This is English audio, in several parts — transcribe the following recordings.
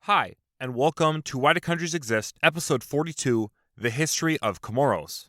Hi, and welcome to Why Do Countries Exist, Episode 42, The History of Comoros.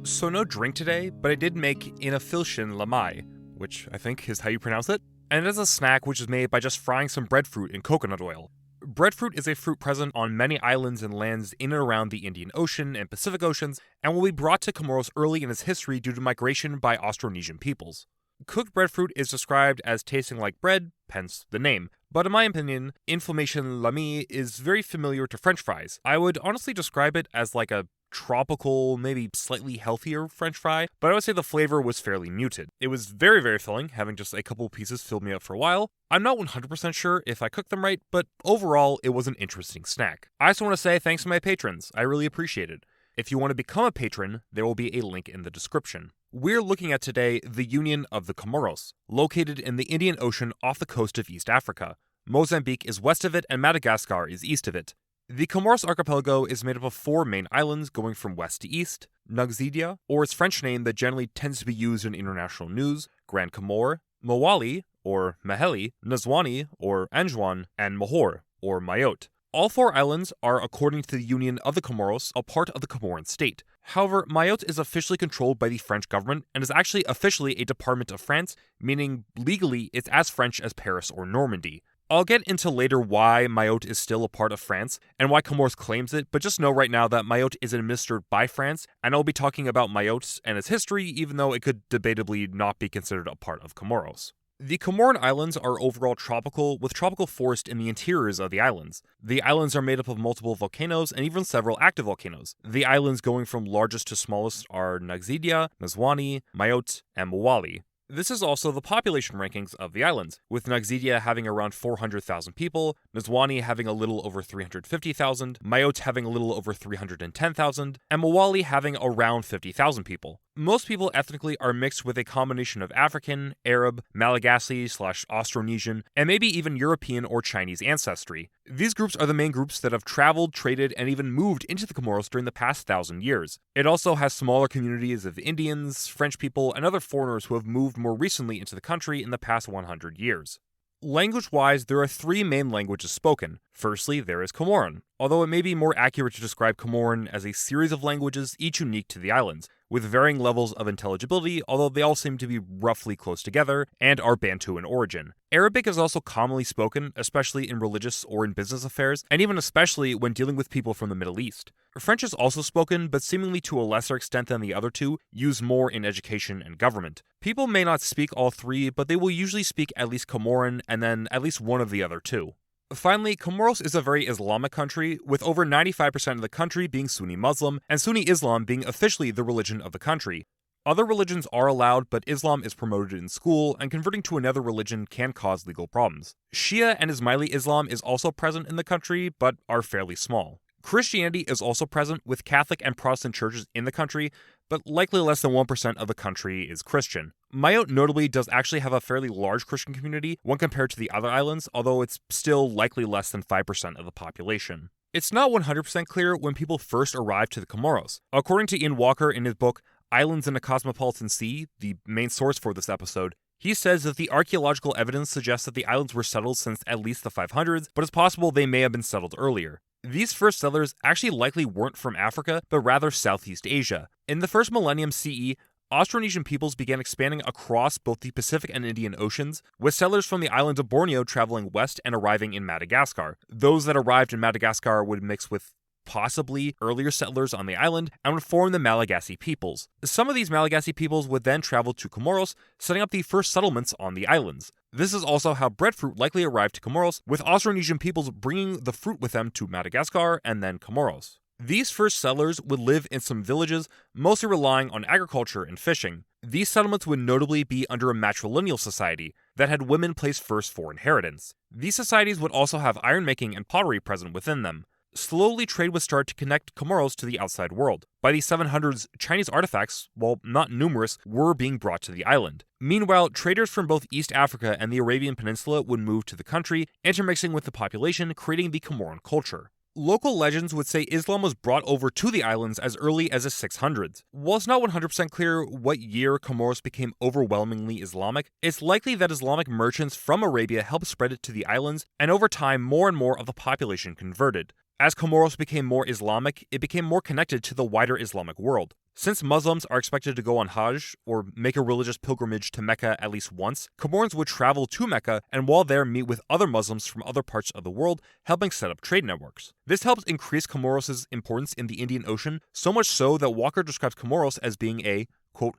So no drink today, but I did make inafilshin lamai, which I think is how you pronounce it, and it is a snack which is made by just frying some breadfruit in coconut oil. Breadfruit is a fruit present on many islands and lands in and around the Indian Ocean and Pacific Oceans, and will be brought to Comoros early in its history due to migration by Austronesian peoples. Cooked breadfruit is described as tasting like bread, hence the name, but in my opinion, inflammation lami is very familiar to French fries. I would honestly describe it as like a tropical, maybe slightly healthier French fry, but I would say the flavor was fairly muted. It was very, very filling, having just a couple pieces filled me up for a while. I'm not 100% sure if I cooked them right, but overall, it was an interesting snack. I also want to say thanks to my patrons. I really appreciate it. If you want to become a patron, there will be a link in the description. We're looking at today the Union of the Comoros, located in the Indian Ocean off the coast of East Africa. Mozambique is west of it and Madagascar is east of it. The Comoros archipelago is made up of 4 main islands going from west to east: Nugzidia, or its French name that generally tends to be used in international news, Grand Comore, Mawali, or Maheli, Nazwani, or Anjouan, and Mahor, or Mayotte. All 4 islands are, according to the Union of the Comoros, a part of the Comoran state. However, Mayotte is officially controlled by the French government and is actually officially a department of France, meaning legally it's as French as Paris or Normandy. I'll get into later why Mayotte is still a part of France and why Comoros claims it, but just know right now that Mayotte is administered by France, and I'll be talking about Mayotte and its history, even though it could debatably not be considered a part of Comoros. The Comoran Islands are overall tropical, with tropical forest in the interiors of the islands. The islands are made up of multiple volcanoes and even several active volcanoes. The islands going from largest to smallest are Nugzidia, Nazwani, Mayotte, and Mawali. This is also the population rankings of the islands, with Nugzidia having around 400,000 people, Nazwani having a little over 350,000, Mayotte having a little over 310,000, and Mawali having around 50,000 people. Most people ethnically are mixed with a combination of African, Arab, Malagasy/Austronesian, and maybe even European or Chinese ancestry. These groups are the main groups that have traveled, traded, and even moved into the Comoros during the past 1,000 years. It also has smaller communities of Indians, French people, and other foreigners who have moved more recently into the country in the past 100 years. Language-wise, there are 3 main languages spoken. Firstly, there is Comoran, although it may be more accurate to describe Comoran as a series of languages, each unique to the islands, with varying levels of intelligibility, although they all seem to be roughly close together, and are Bantu in origin. Arabic is also commonly spoken, especially in religious or in business affairs, and even especially when dealing with people from the Middle East. French is also spoken, but seemingly to a lesser extent than the other 2, used more in education and government. People may not speak all 3, but they will usually speak at least Comoran and then at least one of the other 2. Finally, Comoros is a very Islamic country, with over 95% of the country being Sunni Muslim, and Sunni Islam being officially the religion of the country. Other religions are allowed, but Islam is promoted in school, and converting to another religion can cause legal problems. Shia and Ismaili Islam is also present in the country, but are fairly small. Christianity is also present, with Catholic and Protestant churches in the country, but likely less than 1% of the country is Christian. Mayotte notably does actually have a fairly large Christian community when compared to the other islands, although it's still likely less than 5% of the population. It's not 100% clear when people first arrived to the Comoros. According to Ian Walker in his book Islands in a Cosmopolitan Sea, the main source for this episode, he says that the archaeological evidence suggests that the islands were settled since at least the 500s, but it's possible they may have been settled earlier. These first settlers actually likely weren't from Africa, but rather Southeast Asia. In the first millennium CE, Austronesian peoples began expanding across both the Pacific and Indian Oceans, with settlers from the island of Borneo traveling west and arriving in Madagascar. Those that arrived in Madagascar would mix with possibly earlier settlers on the island and would form the Malagasy peoples. Some of these Malagasy peoples would then travel to Comoros, setting up the first settlements on the islands. This is also how breadfruit likely arrived to Comoros, with Austronesian peoples bringing the fruit with them to Madagascar and then Comoros. These first settlers would live in some villages, mostly relying on agriculture and fishing. These settlements would notably be under a matrilineal society that had women placed first for inheritance. These societies would also have ironmaking and pottery present within them. Slowly, trade would start to connect Comoros to the outside world. By the 700s, Chinese artifacts, while not numerous, were being brought to the island. Meanwhile, traders from both East Africa and the Arabian Peninsula would move to the country, intermixing with the population, creating the Comoran culture. Local legends would say Islam was brought over to the islands as early as the 600s. While it's not 100% clear what year Comoros became overwhelmingly Islamic, it's likely that Islamic merchants from Arabia helped spread it to the islands, and over time more and more of the population converted. As Comoros became more Islamic, it became more connected to the wider Islamic world. Since Muslims are expected to go on Hajj, or make a religious pilgrimage to Mecca at least once, Comorans would travel to Mecca and while there meet with other Muslims from other parts of the world, helping set up trade networks. This helps increase Comoros' importance in the Indian Ocean, so much so that Walker describes Comoros as being a, quote,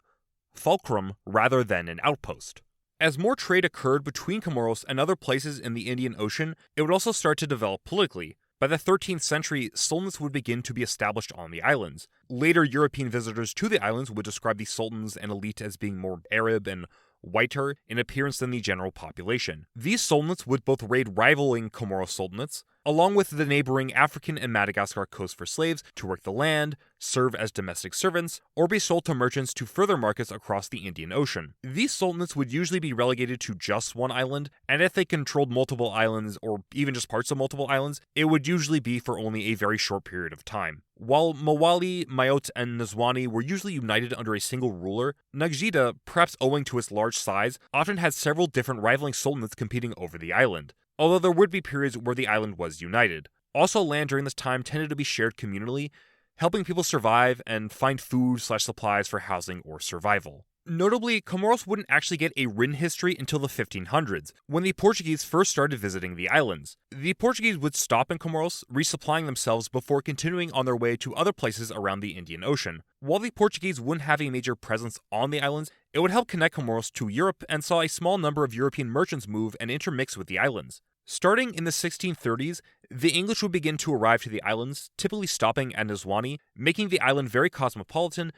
fulcrum rather than an outpost. As more trade occurred between Comoros and other places in the Indian Ocean, it would also start to develop politically. By the 13th century, sultanates would begin to be established on the islands. Later European visitors to the islands would describe the sultans and elite as being more Arab and whiter in appearance than the general population. These sultanates would both raid rivaling Comoros sultanates, along with the neighboring African and Madagascar coast for slaves to work the land, serve as domestic servants, or be sold to merchants to further markets across the Indian Ocean. These sultanates would usually be relegated to just one island, and if they controlled multiple islands or even just parts of multiple islands, it would usually be for only a very short period of time. While Mawali, Mayotte, and Nizwani were usually united under a single ruler, Nagida, perhaps owing to its large size, often had several different rivaling sultanates competing over the island, although there would be periods where the island was united. Also, land during this time tended to be shared communally, helping people survive and find food/supplies for housing or survival. Notably, Comoros wouldn't actually get a written history until the 1500s, when the Portuguese first started visiting the islands. The Portuguese would stop in Comoros, resupplying themselves before continuing on their way to other places around the Indian Ocean. While the Portuguese wouldn't have a major presence on the islands, it would help connect Comoros to Europe and saw a small number of European merchants move and intermix with the islands. Starting in the 1630s, the English would begin to arrive to the islands, typically stopping at Nizwani, making the island very cosmopolitan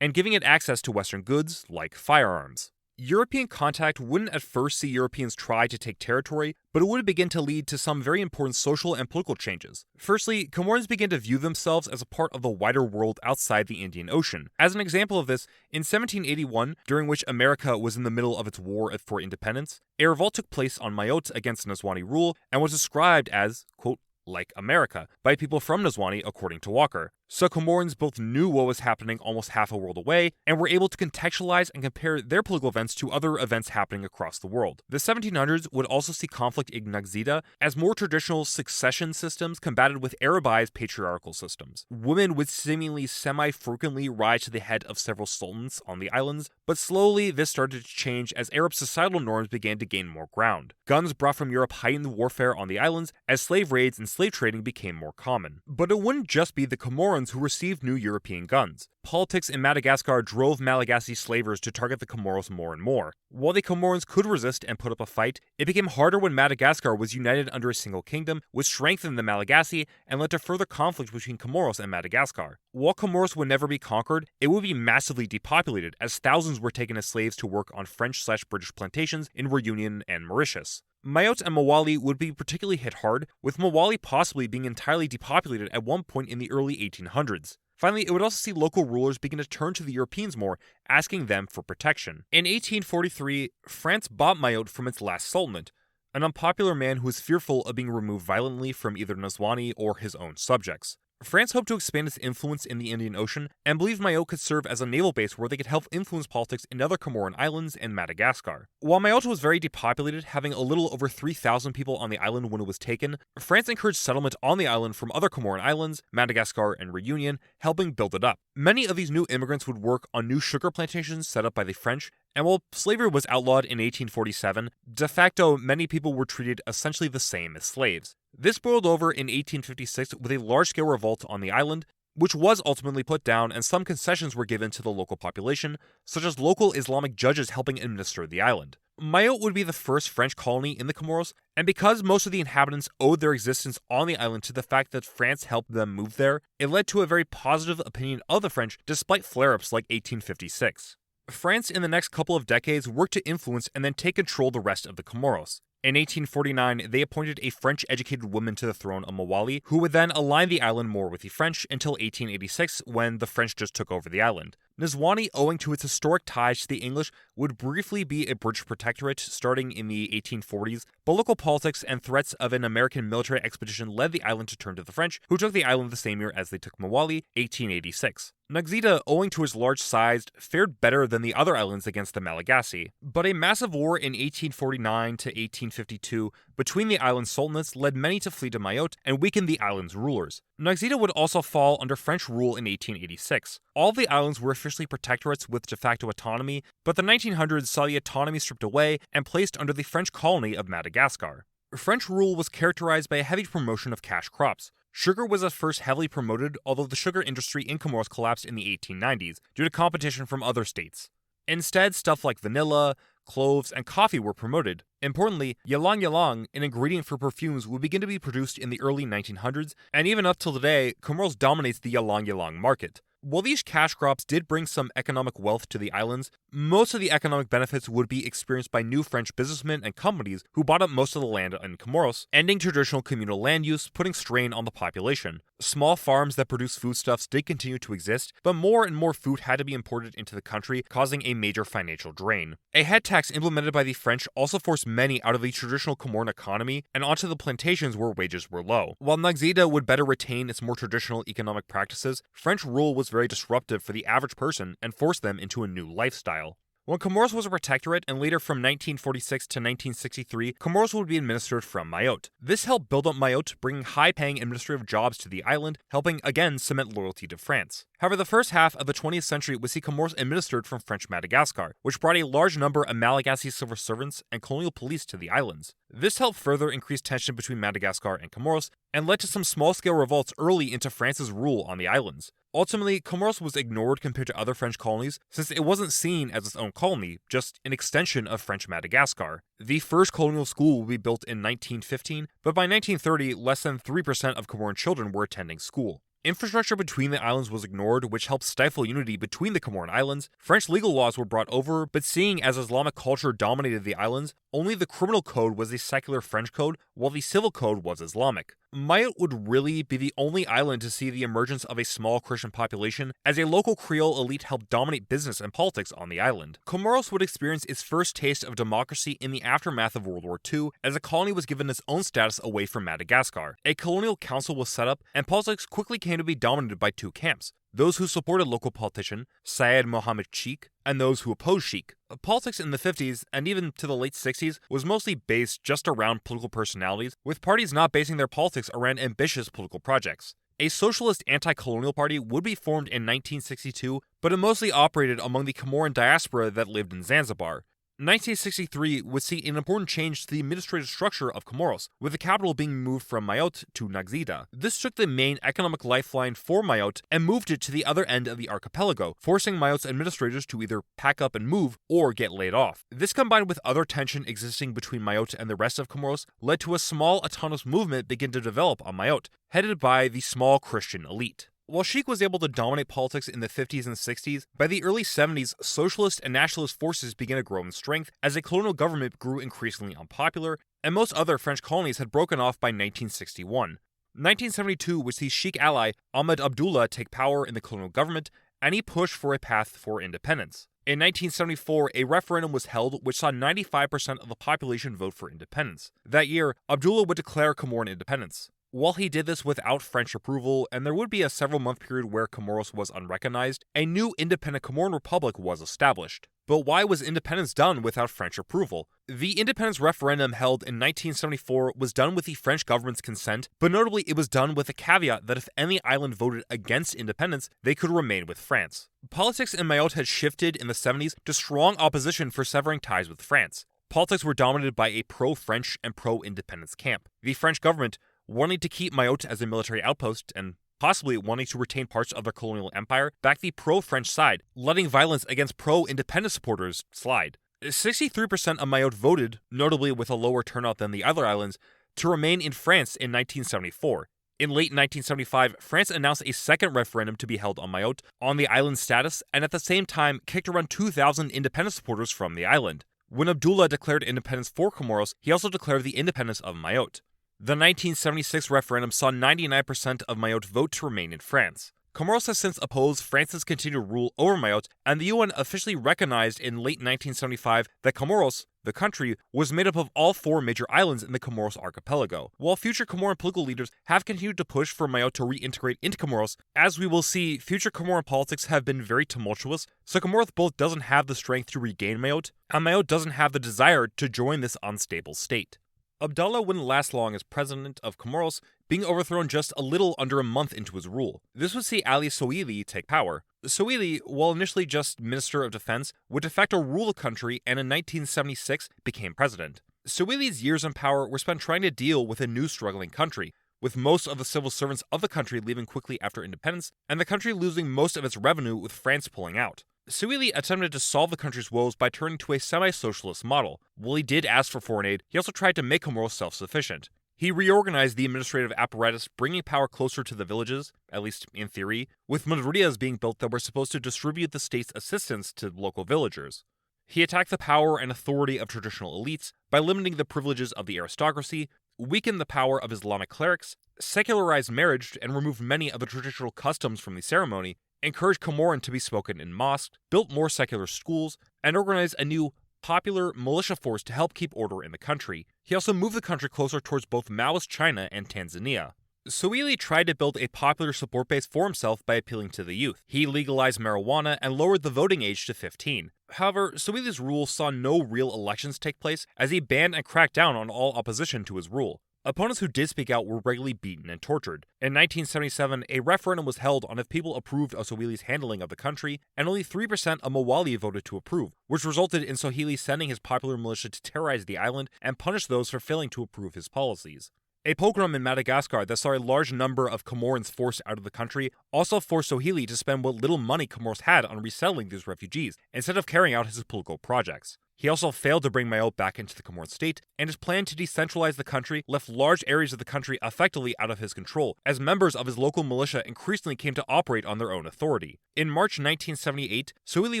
and giving it access to Western goods like firearms. European contact wouldn't at first see Europeans try to take territory, but it would begin to lead to some very important social and political changes. Firstly, Comorans began to view themselves as a part of the wider world outside the Indian Ocean. As an example of this, in 1781, during which America was in the middle of its war for independence, a revolt took place on Mayotte against Nizwani rule and was described as, quote, like America, by people from Nizwani, according to Walker. So Comorans both knew what was happening almost half a world away, and were able to contextualize and compare their political events to other events happening across the world. The 1700s would also see conflict in Nagzida, as more traditional succession systems combated with Arabized patriarchal systems. Women would seemingly semi-frequently rise to the head of several sultans on the islands, but slowly this started to change as Arab societal norms began to gain more ground. Guns brought from Europe heightened warfare on the islands as slave raids and slave trading became more common. But it wouldn't just be the Comorans who received new European guns. Politics in Madagascar drove Malagasy slavers to target the Comoros more and more. While the Comorans could resist and put up a fight, it became harder when Madagascar was united under a single kingdom, which strengthened the Malagasy and led to further conflict between Comoros and Madagascar. While Comoros would never be conquered, it would be massively depopulated, as thousands were taken as slaves to work on French/British plantations in Reunion and Mauritius. Mayotte and Mawali would be particularly hit hard, with Mawali possibly being entirely depopulated at one point in the early 1800s. Finally, it would also see local rulers begin to turn to the Europeans more, asking them for protection. In 1843, France bought Mayotte from its last sultanate, an unpopular man who was fearful of being removed violently from either Nizwani or his own subjects. France hoped to expand its influence in the Indian Ocean and believed Mayotte could serve as a naval base where they could help influence politics in other Comoran islands and Madagascar. While Mayotte was very depopulated, having a little over 3,000 people on the island when it was taken, France encouraged settlement on the island from other Comoran islands, Madagascar and Reunion, helping build it up. Many of these new immigrants would work on new sugar plantations set up by the French, and while slavery was outlawed in 1847, de facto many people were treated essentially the same as slaves. This boiled over in 1856 with a large-scale revolt on the island, which was ultimately put down, and some concessions were given to the local population, such as local Islamic judges helping administer the island. Mayotte would be the first French colony in the Comoros, and because most of the inhabitants owed their existence on the island to the fact that France helped them move there, it led to a very positive opinion of the French despite flare-ups like 1856. France in the next couple of decades worked to influence and then take control of the rest of the Comoros. In 1849, they appointed a French-educated woman to the throne of Mawali, who would then align the island more with the French until 1886, when the French just took over the island. Nizwani, owing to its historic ties to the English, would briefly be a British protectorate starting in the 1840s, but local politics and threats of an American military expedition led the island to turn to the French, who took the island the same year as they took Mawali, 1886. Nagzida, owing to its large size, fared better than the other islands against the Malagasy, but a massive war in 1849 to 1852 between the island sultanates led many to flee to Mayotte and weakened the island's rulers. Nagzida would also fall under French rule in 1886. All of the islands were officially protectorates with de facto autonomy, but the 1900s saw the autonomy stripped away and placed under the French colony of Madagascar. French rule was characterized by a heavy promotion of cash crops. Sugar was at first heavily promoted, although the sugar industry in Comoros collapsed in the 1890s due to competition from other states. Instead, stuff like vanilla, cloves, and coffee were promoted. Importantly, ylang ylang, an ingredient for perfumes, would begin to be produced in the early 1900s, and even up till today, Comoros dominates the ylang ylang market. While these cash crops did bring some economic wealth to the islands, most of the economic benefits would be experienced by new French businessmen and companies who bought up most of the land in Comoros, ending traditional communal land use, putting strain on the population. Small farms that produced foodstuffs did continue to exist, but more and more food had to be imported into the country, causing a major financial drain. A head tax implemented by the French also forced many out of the traditional Comoran economy and onto the plantations where wages were low. While Nagzida would better retain its more traditional economic practices, French rule was very disruptive for the average person and forced them into a new lifestyle. When Comoros was a protectorate, and later from 1946 to 1963, Comoros would be administered from Mayotte. This helped build up Mayotte, bringing high-paying administrative jobs to the island, helping again cement loyalty to France. However, the first half of the 20th century would see Comoros administered from French Madagascar, which brought a large number of Malagasy civil servants and colonial police to the islands. This helped further increase tension between Madagascar and Comoros, and led to some small-scale revolts early into France's rule on the islands. Ultimately, Comoros was ignored compared to other French colonies since it wasn't seen as its own colony, just an extension of French Madagascar. The first colonial school would be built in 1915, but by 1930, less than 3% of Comoran children were attending school. Infrastructure between the islands was ignored, which helped stifle unity between the Comoran Islands. French legal laws were brought over, but seeing as Islamic culture dominated the islands, only the criminal code was a secular French code, while the civil code was Islamic. Mayotte would really be the only island to see the emergence of a small Christian population, as a local Creole elite helped dominate business and politics on the island. Comoros would experience its first taste of democracy in the aftermath of World War II, as the colony was given its own status away from Madagascar. A colonial council was set up, and politics quickly came to be dominated by two camps: those who supported local politician Syed Mohammed Sheikh, and those who opposed Sheikh. Politics in the 50s, and even to the late 60s, was mostly based just around political personalities, with parties not basing their politics around ambitious political projects. A socialist anti-colonial party would be formed in 1962, but it mostly operated among the Comoran diaspora that lived in Zanzibar. 1963 would see an important change to the administrative structure of Comoros, with the capital being moved from Mayotte to Nagzida. This took the main economic lifeline for Mayotte and moved it to the other end of the archipelago, forcing Mayotte's administrators to either pack up and move or get laid off. This, combined with other tension existing between Mayotte and the rest of Comoros, led to a small autonomous movement begin to develop on Mayotte, headed by the small Christian elite. While Sheikh was able to dominate politics in the 50s and 60s, by the early 70s, socialist and nationalist forces began to grow in strength as a colonial government grew increasingly unpopular, and most other French colonies had broken off by 1961. 1972 would see Sheikh ally Ahmed Abdullah take power in the colonial government, and he pushed for a path for independence. In 1974, a referendum was held which saw 95% of the population vote for independence. That year, Abdullah would declare Comoran independence. While he did this without French approval, and there would be a several-month period where Comoros was unrecognized, a new independent Comoran republic was established. But why was independence done without French approval? The independence referendum held in 1974 was done with the French government's consent, but notably it was done with a caveat that if any island voted against independence, they could remain with France. Politics in Mayotte had shifted in the 70s to strong opposition for severing ties with France. Politics were dominated by a pro-French and pro-independence camp. The French government, wanting to keep Mayotte as a military outpost and possibly wanting to retain parts of their colonial empire, backed the pro-French side, letting violence against pro-independence supporters slide. 63% of Mayotte voted, notably with a lower turnout than the other islands, to remain in France in 1974. In late 1975, France announced a second referendum to be held on Mayotte on the island's status, and at the same time kicked around 2,000 independence supporters from the island. When Abdullah declared independence for Comoros, he also declared the independence of Mayotte. The 1976 referendum saw 99% of Mayotte vote to remain in France. Comoros has since opposed France's continued rule over Mayotte, and the UN officially recognized in late 1975 that Comoros, the country, was made up of all 4 major islands in the Comoros archipelago. While future Comoran political leaders have continued to push for Mayotte to reintegrate into Comoros, as we will see, future Comoran politics have been very tumultuous, so Comoros both doesn't have the strength to regain Mayotte, and Mayotte doesn't have the desire to join this unstable state. Abdallah wouldn't last long as president of Comoros, being overthrown just a little under a month into his rule. This would see Ali Soili take power. Soili, while initially just Minister of Defense, would de facto rule the country and in 1976 became president. Soili's years in power were spent trying to deal with a new struggling country, with most of the civil servants of the country leaving quickly after independence, and the country losing most of its revenue with France pulling out. Soili attempted to solve the country's woes by turning to a semi-socialist model. While he did ask for foreign aid, he also tried to make Comoros self-sufficient. He reorganized the administrative apparatus, bringing power closer to the villages, at least in theory, with mudrias being built that were supposed to distribute the state's assistance to local villagers. He attacked the power and authority of traditional elites by limiting the privileges of the aristocracy, weakened the power of Islamic clerics, secularized marriage and removed many of the traditional customs from the ceremony, encouraged Comoran to be spoken in mosques, built more secular schools, and organized a new popular militia force to help keep order in the country. He also moved the country closer towards both Maoist China and Tanzania. Soili tried to build a popular support base for himself by appealing to the youth. He legalized marijuana and lowered the voting age to 15. However, Soili's rule saw no real elections take place, as he banned and cracked down on all opposition to his rule. Opponents who did speak out were regularly beaten and tortured. In 1977, a referendum was held on if people approved of Sohili's handling of the country, and only 3% of Mawali voted to approve, which resulted in Sohili sending his popular militia to terrorize the island and punish those for failing to approve his policies. A pogrom in Madagascar that saw a large number of Comorans forced out of the country also forced Sohili to spend what little money Comoros had on resettling these refugees, instead of carrying out his political projects. He also failed to bring Mayotte back into the Comoran state, and his plan to decentralize the country left large areas of the country effectively out of his control, as members of his local militia increasingly came to operate on their own authority. In March 1978, Sohili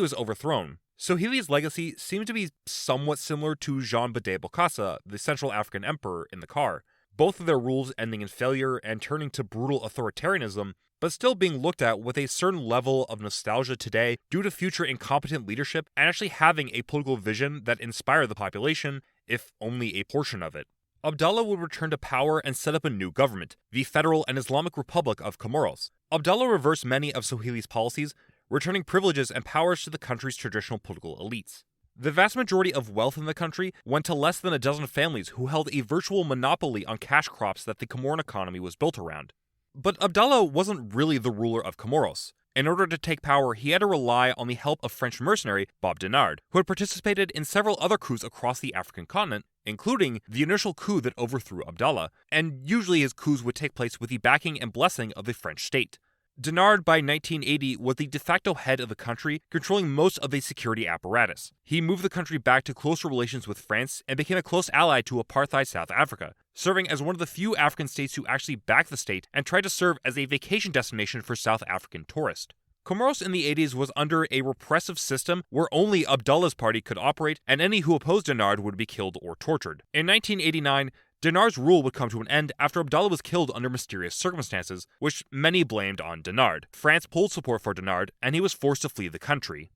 was overthrown. Sohili's legacy seemed to be somewhat similar to Jean Bede Bokassa, the Central African emperor, in the car. Both of their rules ending in failure and turning to brutal authoritarianism, but still being looked at with a certain level of nostalgia today due to future incompetent leadership and actually having a political vision that inspired the population, if only a portion of it. Abdallah would return to power and set up a new government, the Federal and Islamic Republic of Comoros. Abdallah reversed many of Sohili's policies, returning privileges and powers to the country's traditional political elites. The vast majority of wealth in the country went to less than a dozen families who held a virtual monopoly on cash crops that the Comoran economy was built around. But Abdallah wasn't really the ruler of Comoros. In order to take power, he had to rely on the help of French mercenary Bob Denard, who had participated in several other coups across the African continent, including the initial coup that overthrew Abdallah, and usually his coups would take place with the backing and blessing of the French state. Denard, by 1980, was the de facto head of the country, controlling most of the security apparatus. He moved the country back to closer relations with France and became a close ally to apartheid South Africa, serving as one of the few African states who actually backed the state and tried to serve as a vacation destination for South African tourists. Comoros in the 80s was under a repressive system where only Abdallah's party could operate, and any who opposed Denard would be killed or tortured. In 1989, Denard's rule would come to an end after Abdallah was killed under mysterious circumstances, which many blamed on Denard. France pulled support for Denard, and he was forced to flee the country.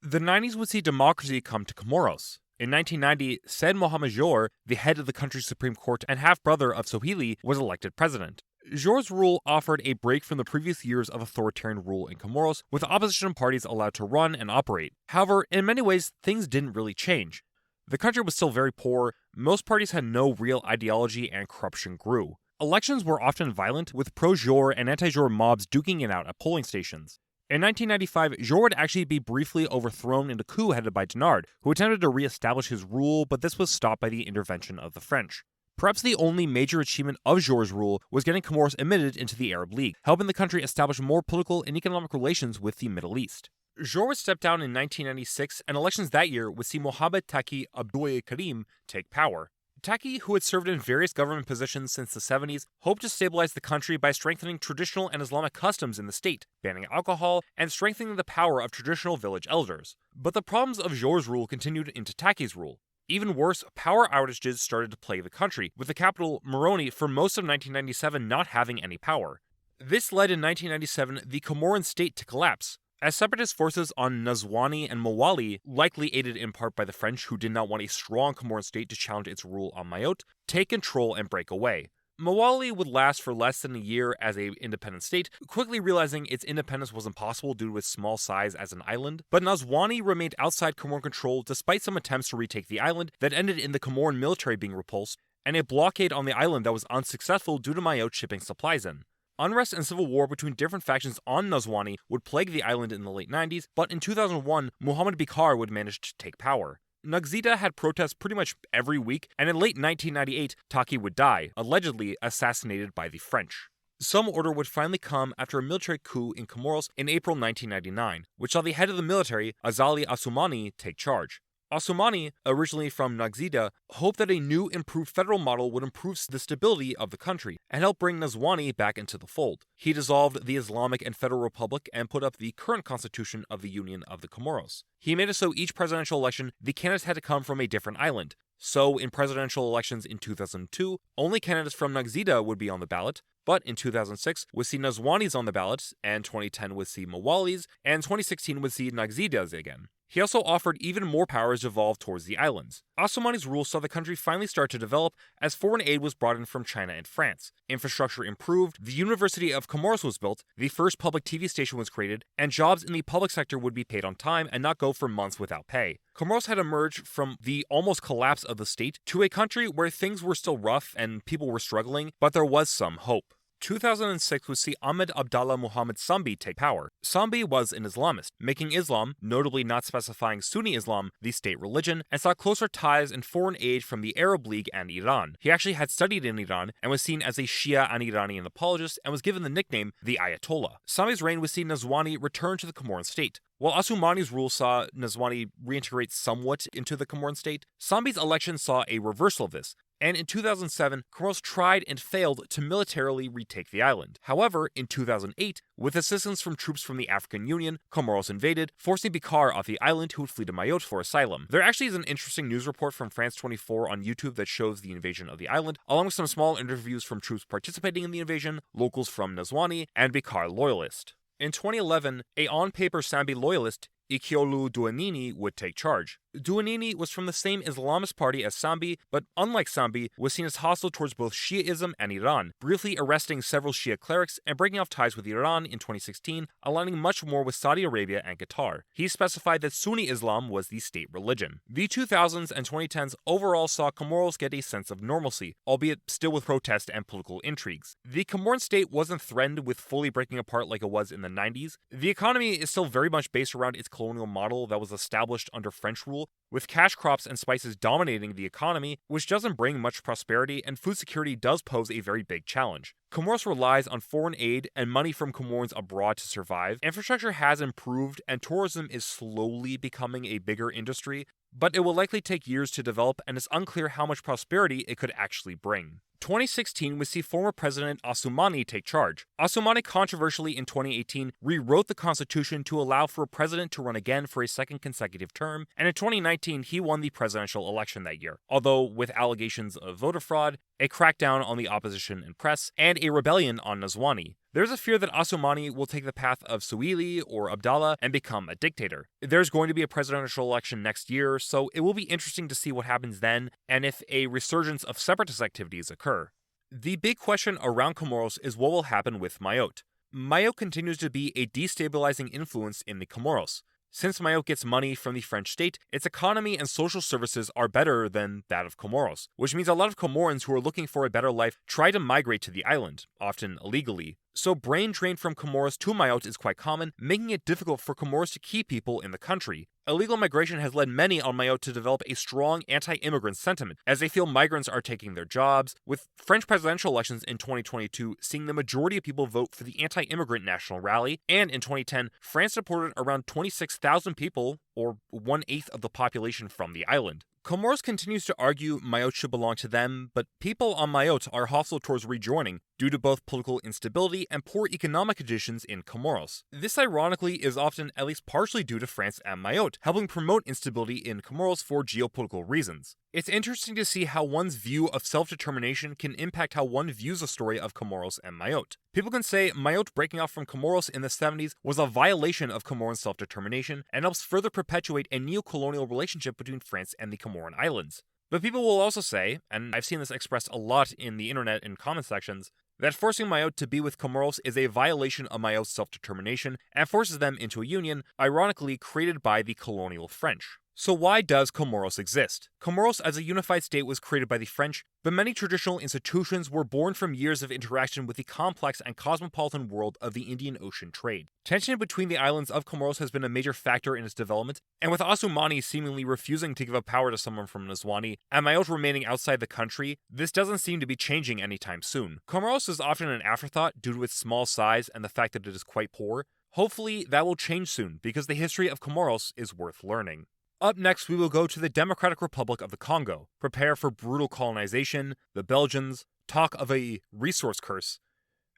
The 90s would see democracy come to Comoros. In 1990, Said Mohamed Joure, the head of the country's Supreme Court and half-brother of Sohili, was elected president. Joure's rule offered a break from the previous years of authoritarian rule in Comoros, with opposition parties allowed to run and operate. However, in many ways, things didn't really change. The country was still very poor, most parties had no real ideology, and corruption grew. Elections were often violent, with pro-Joure and anti-Joure mobs duking it out at polling stations. In 1995, Joure would actually be briefly overthrown in a coup headed by Denard, who attempted to re-establish his rule, but this was stopped by the intervention of the French. Perhaps the only major achievement of Joure's rule was getting Comoros admitted into the Arab League, helping the country establish more political and economic relations with the Middle East. Joure would step down in 1996, and elections that year would see Mohamed Taki Abdoulaye Karim take power. Taki, who had served in various government positions since the 70s, hoped to stabilize the country by strengthening traditional and Islamic customs in the state, banning alcohol, and strengthening the power of traditional village elders. But the problems of Zhor's rule continued into Taki's rule. Even worse, power outages started to plague the country, with the capital, Moroni, for most of 1997 not having any power. This led in 1997 the Comoran state to collapse, as separatist forces on Nazwani and Mawali, likely aided in part by the French who did not want a strong Comoran state to challenge its rule on Mayotte, take control and break away. Mawali would last for less than a year as an independent state, quickly realizing its independence was impossible due to its small size as an island, but Nazwani remained outside Comoran control despite some attempts to retake the island that ended in the Comoran military being repulsed, and a blockade on the island that was unsuccessful due to Mayotte shipping supplies in. Unrest and civil war between different factions on Nazwani would plague the island in the late 90s, but in 2001, Muhammad Bikar would manage to take power. Nagzida had protests pretty much every week, and in late 1998, Taki would die, allegedly assassinated by the French. Some order would finally come after a military coup in Comoros in April 1999, which saw the head of the military, Azali Assoumani, take charge. Assoumani, originally from Nagzida, hoped that a new improved federal model would improve the stability of the country and help bring Nazwani back into the fold. He dissolved the Islamic and Federal Republic and put up the current constitution of the Union of the Comoros. He made it so each presidential election, the candidates had to come from a different island. So, in presidential elections in 2002, only candidates from Nagzida would be on the ballot, but in 2006 would see Nazwanis on the ballot, and 2010 would see Mawalis, and 2016 would see Nagzidas again. He also offered even more powers to evolve towards the islands. Assoumani's rule saw the country finally start to develop as foreign aid was brought in from China and France. Infrastructure improved, the University of Comoros was built, the first public TV station was created, and jobs in the public sector would be paid on time and not go for months without pay. Comoros had emerged from the almost collapse of the state to a country where things were still rough and people were struggling, but there was some hope. 2006 would see Ahmed Abdallah Muhammad Sambi take power. Sambi was an Islamist, making Islam, notably not specifying Sunni Islam, the state religion, and saw closer ties and foreign aid from the Arab League and Iran. He actually had studied in Iran and was seen as a Shia and Iranian apologist and was given the nickname the Ayatollah. Sambi's reign would see Nazwani return to the Comoran state. While Assoumani's rule saw Nazwani reintegrate somewhat into the Comoran state, Sambi's election saw a reversal of this. And in 2007, Comoros tried and failed to militarily retake the island. However, in 2008, with assistance from troops from the African Union, Comoros invaded, forcing Bikar off the island, who would flee to Mayotte for asylum. There actually is an interesting news report from France 24 on YouTube that shows the invasion of the island, along with some small interviews from troops participating in the invasion, locals from Nazwani, and Bikar loyalist. In 2011, a on-paper Sambi loyalist, Ikiolu Duanini, would take charge. Duanini was from the same Islamist party as Sambi, but unlike Sambi, was seen as hostile towards both Shiaism and Iran, briefly arresting several Shia clerics and breaking off ties with Iran in 2016, aligning much more with Saudi Arabia and Qatar. He specified that Sunni Islam was the state religion. The 2000s and 2010s overall saw Comoros get a sense of normalcy, albeit still with protest and political intrigues. The Comoran state wasn't threatened with fully breaking apart like it was in the 90s. The economy is still very much based around its colonial model that was established under French rule, with cash crops and spices dominating the economy, which doesn't bring much prosperity, and food security does pose a very big challenge. Comoros relies on foreign aid and money from Comorans abroad to survive. Infrastructure has improved, and tourism is slowly becoming a bigger industry, but it will likely take years to develop, and it's unclear how much prosperity it could actually bring. 2016 would see former President Assoumani take charge. Assoumani controversially in 2018 rewrote the constitution to allow for a president to run again for a second consecutive term, and in 2019 he won the presidential election that year, although with allegations of voter fraud, a crackdown on the opposition and press, and a rebellion on Nazwani. There's a fear that Assoumani will take the path of Souili or Abdallah and become a dictator. There's going to be a presidential election next year, so it will be interesting to see what happens then and if a resurgence of separatist activities occur. The big question around Comoros is what will happen with Mayotte. Mayotte continues to be a destabilizing influence in the Comoros. Since Mayotte gets money from the French state, its economy and social services are better than that of Comoros, which means a lot of Comorans who are looking for a better life try to migrate to the island, often illegally. So brain drain from Comoros to Mayotte is quite common, making it difficult for Comoros to keep people in the country. Illegal migration has led many on Mayotte to develop a strong anti-immigrant sentiment, as they feel migrants are taking their jobs, with French presidential elections in 2022 seeing the majority of people vote for the anti-immigrant National Rally, and in 2010, France deported around 26,000 people, or 1/8 of the population from the island. Comoros continues to argue Mayotte should belong to them, but people on Mayotte are hostile towards rejoining due to both political instability and poor economic conditions in Comoros. This ironically is often at least partially due to France and Mayotte, helping promote instability in Comoros for geopolitical reasons. It's interesting to see how one's view of self-determination can impact how one views the story of Comoros and Mayotte. People can say Mayotte breaking off from Comoros in the 70s was a violation of Comoran self-determination and helps further perpetuate a neo-colonial relationship between France and the Comoran Islands. But people will also say, and I've seen this expressed a lot in the internet and comment sections, that forcing Mayotte to be with Comoros is a violation of Mayotte's self-determination and forces them into a union, ironically created by the colonial French. So why does Comoros exist? Comoros as a unified state was created by the French, but many traditional institutions were born from years of interaction with the complex and cosmopolitan world of the Indian Ocean trade. Tension between the islands of Comoros has been a major factor in its development, and with Assoumani seemingly refusing to give up power to someone from Nizwani, and Mayotte remaining outside the country, this doesn't seem to be changing anytime soon. Comoros is often an afterthought due to its small size and the fact that it is quite poor. Hopefully that will change soon, because the history of Comoros is worth learning. Up next, we will go to the Democratic Republic of the Congo, prepare for brutal colonization, the Belgians, talk of a resource curse,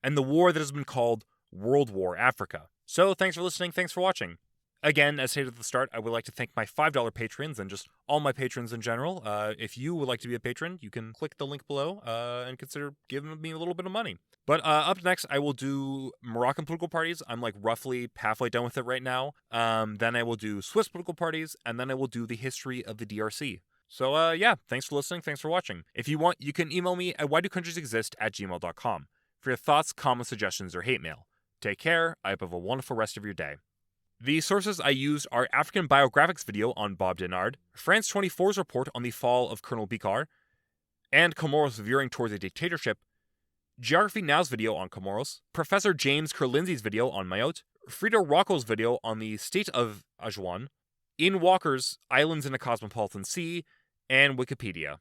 and the war that has been called World War Africa. So, thanks for listening, thanks for watching. Again, as stated at the start, I would like to thank my $5 patrons and just all my patrons in general. If you would like to be a patron, you can click the link below and consider giving me a little bit of money. But up next, I will do Moroccan political parties. I'm like roughly halfway done with it right now. Then I will do Swiss political parties, and then I will do the history of the DRC. So yeah, thanks for listening, thanks for watching. If you want, you can email me at whydocountries@gmail.com for your thoughts, comments, suggestions, or hate mail. Take care, I hope you have a wonderful rest of your day. The sources I used are African Biographics video on Bob Denard, France 24's report on the fall of Colonel Bikar, and Comoros veering towards a dictatorship, Geography Now's video on Comoros, Professor James Kerlinzi's video on Mayotte, Frida Rocco's video on the state of Ajuan, Ian Walker's Islands in a Cosmopolitan Sea, and Wikipedia.